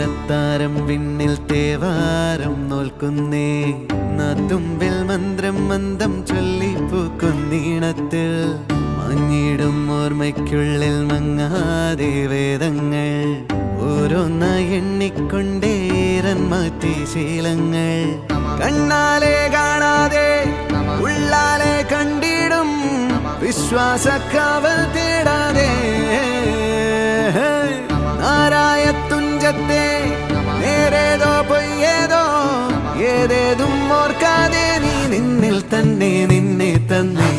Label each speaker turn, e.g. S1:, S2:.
S1: അത്താരം വിണ്ണിൽ തേവാരം നോൽക്കുന്നേ നാത്തുമ്പിൽ മന്ത്രം മന്ദം ചൊല്ലിപ്പൂക്കുന്നീണത്തിൽ മഞ്ഞിടും ഓർമ്മയ്ക്കുള്ളിൽ മങ്ങാതെ വേദങ്ങൾ ഓരോന്നായി എണ്ണിക്കൊണ്ടേരൻ മാറ്റി ശീലങ്ങൾ കണ്ണാലെ കാണാതെ ഉള്ളാലെ കണ്ടിടും വിശ്വാസക്കാവൽ തേടാതെ നാരായ തുഞ്ചത്തെ നേരേതോ പൊയ്യേതോ ഏതേതും ഓർക്കാതെ നീ നിന്നിൽ തന്നെ നിന്നെ തന്നെ